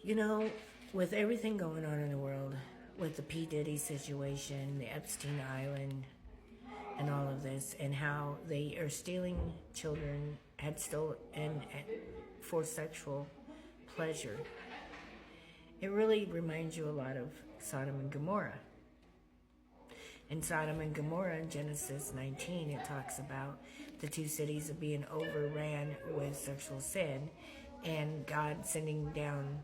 You know, with everything going on in the world, with the P. Diddy situation, the Epstein Island, and all of this, and how they are stealing children, had stolen and for sexual pleasure, it really reminds you a lot of Sodom and Gomorrah. In Sodom and Gomorrah, in Genesis 19, it talks about the two cities being overran with sexual sin and God sending down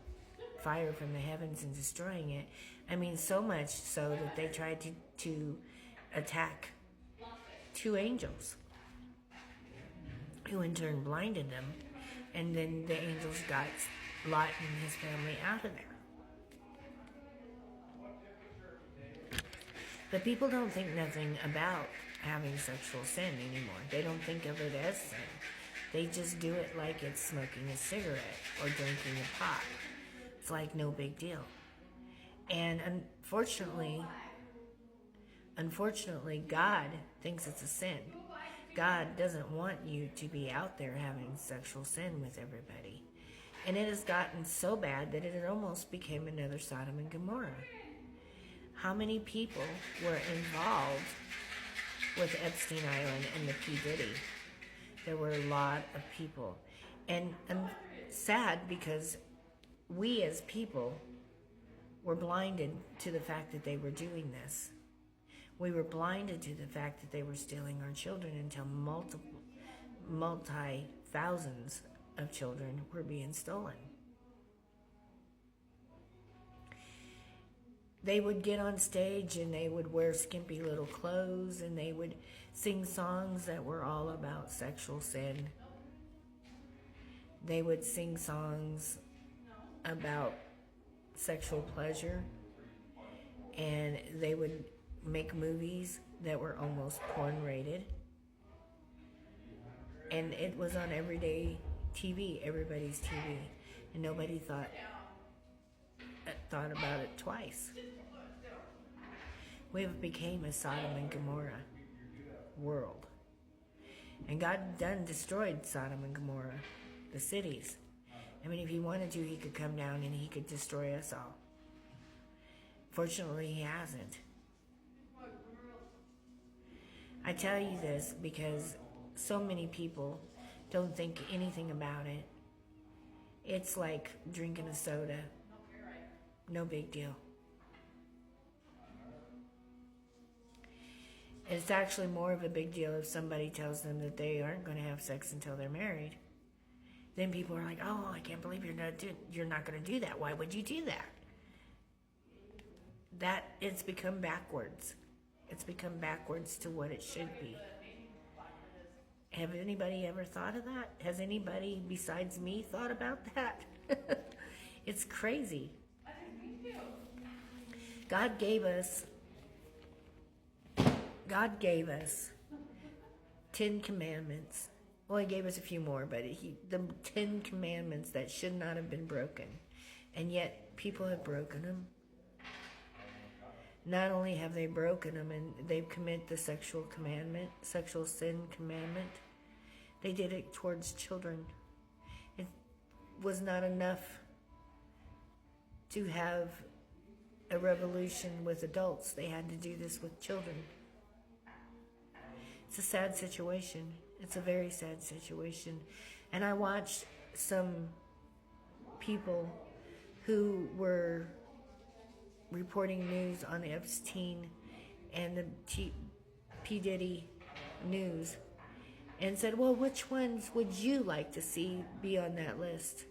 fire from the heavens and destroying it. I mean, so much so that they tried to attack two angels, who in turn blinded them, and then the angels got Lot and his family out of there. But people don't think nothing about having sexual sin anymore. They don't think of it as sin. They just do it like it's smoking a cigarette or drinking a pot. It's like no big deal. And unfortunately, God thinks it's a sin. God doesn't want you to be out there having sexual sin with everybody. And it has gotten so bad that it almost became another Sodom and Gomorrah. How many people were involved with Epstein Island and the P. Diddy? There were a lot of people. And I'm sad because we as people were blinded to the fact that they were doing this. We were blinded to the fact that they were stealing our children until multi-thousands of children were being stolen. They would get on stage and they would wear skimpy little clothes and they would sing songs that were all about sexual sin. They would sing songs about sexual pleasure, and they would make movies that were almost porn rated. And it was on everyday TV, everybody's TV, and nobody thought about it twice. We have became a Sodom and Gomorrah world. And God done destroyed Sodom and Gomorrah, the cities. I mean, if he wanted to, he could come down and he could destroy us all. Fortunately, he hasn't. I tell you this because so many people don't think anything about it. It's like drinking a soda. No big deal. It's actually more of a big deal if somebody tells them that they aren't going to have sex until they're married. Then people are like, "Oh, I can't believe you're not going to do that. Why would you do that?" That it's become backwards. It's become backwards to what it should be. Have anybody ever thought of that? Has anybody besides me thought about that? It's crazy. God gave us 10 commandments. Well, he gave us a few more, but the 10 commandments that should not have been broken. And yet, people have broken them. Not only have they broken them and they've committed the sexual sin commandment, they did it towards children. It was not enough to have a revolution with adults. They had to do this with children. It's a sad situation. It's a very sad situation. And I watched some people who were reporting news on Epstein and the P. Diddy news and said, well, which ones would you like to see be on that list?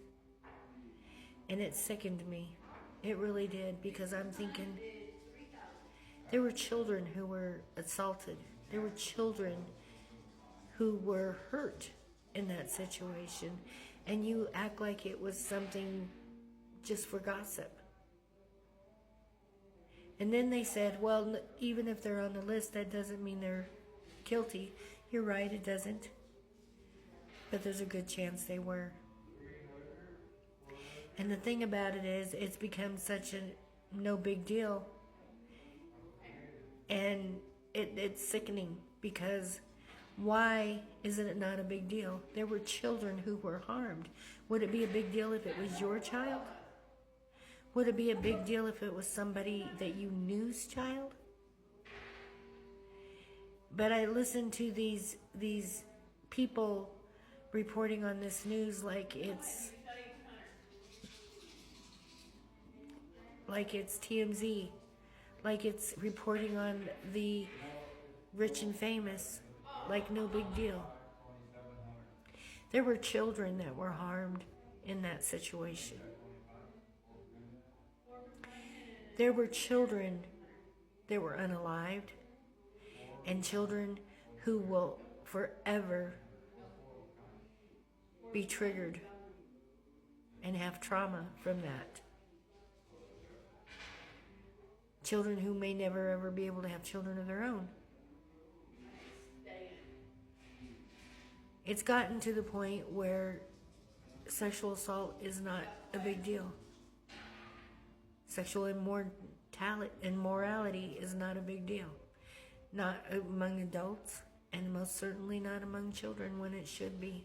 And it sickened me. It really did, because I'm thinking there were children who were assaulted. There were children who were hurt in that situation. And you act like it was something just for gossip. And then they said, well, even if they're on the list, that doesn't mean they're guilty. You're right, it doesn't. But there's a good chance they were. And the thing about it is, it's become such a no big deal. And it's sickening, because why is it not a big deal? There were children who were harmed. Would it be a big deal if it was your child? Would it be a big deal if it was somebody that you knew's child? But I listen to these people reporting on this news like it's TMZ, like it's reporting on the rich and famous, like no big deal. There were children that were harmed in that situation. There were children that were unalived, and children who will forever be triggered and have trauma from that. Children who may never ever be able to have children of their own. It's gotten to the point where sexual assault is not a big deal. Sexual immorality is not a big deal. Not among adults, and most certainly not among children when it should be.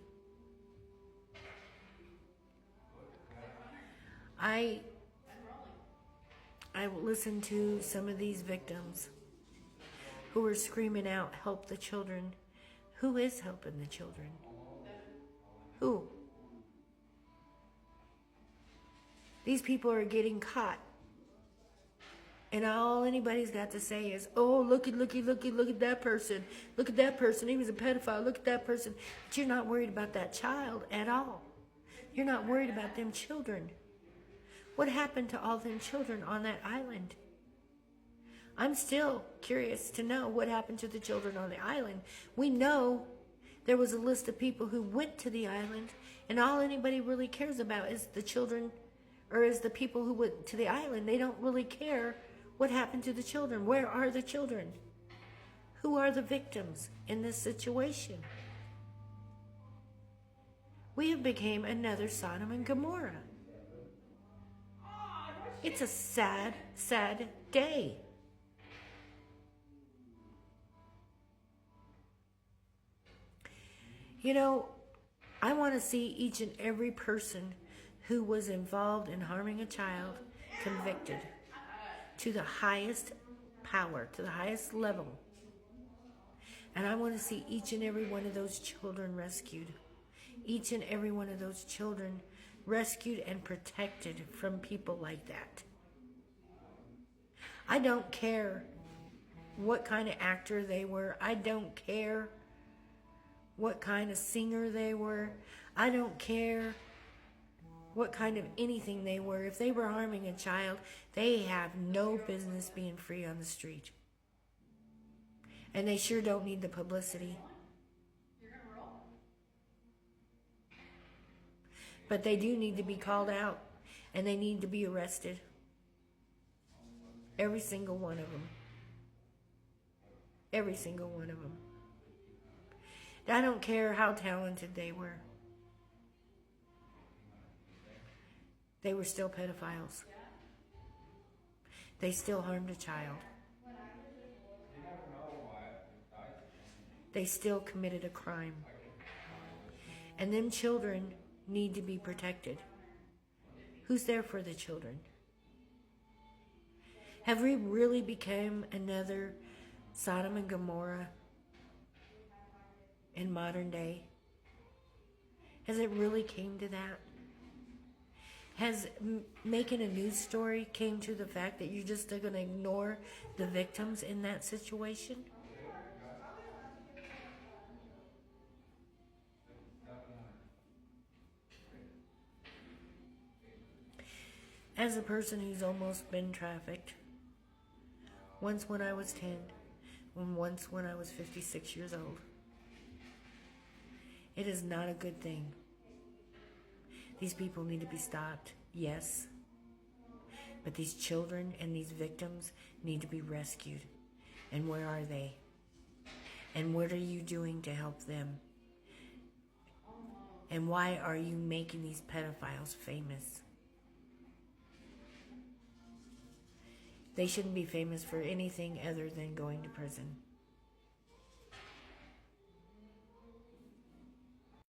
I listened to some of these victims who were screaming out, "Help the children." Who is helping the children? Who? These people are getting caught. And all anybody's got to say is, "Oh, look at that person. Look at that person. He was a pedophile. Look at that person." But you're not worried about that child at all. You're not worried about them children. What happened to all them children on that island? I'm still curious to know what happened to the children on the island. We know there was a list of people who went to the island, and all anybody really cares about is the children, or is the people who went to the island. They don't really care what happened to the children. Where are the children? Who are the victims in this situation? We have become another Sodom and Gomorrah. It's a sad, sad day. You know, I want to see each and every person who was involved in harming a child convicted to the highest power, to the highest level. And I want to see each and every one of those children rescued. Each and every one of those children rescued and protected from people like that. I don't care what kind of actor they were. I don't care what kind of singer they were. I don't care what kind of anything they were. If they were harming a child, they have no business being free on the street. And they sure don't need the publicity. But they do need to be called out, and they need to be arrested. Every single one of them. Every single one of them. I don't care how talented they were. They were still pedophiles. They still harmed a child. They still committed a crime. And them children need to be protected. Who's there for the children? Have we really become another Sodom and Gomorrah in modern day? Has it really came to that? Has making a news story came to the fact that you're just going to ignore the victims in that situation? As a person who's almost been trafficked, once when I was 10, and once when I was 56 years old, it is not a good thing. These people need to be stopped, yes. But these children and these victims need to be rescued. And where are they? And what are you doing to help them? And why are you making these pedophiles famous? They shouldn't be famous for anything other than going to prison.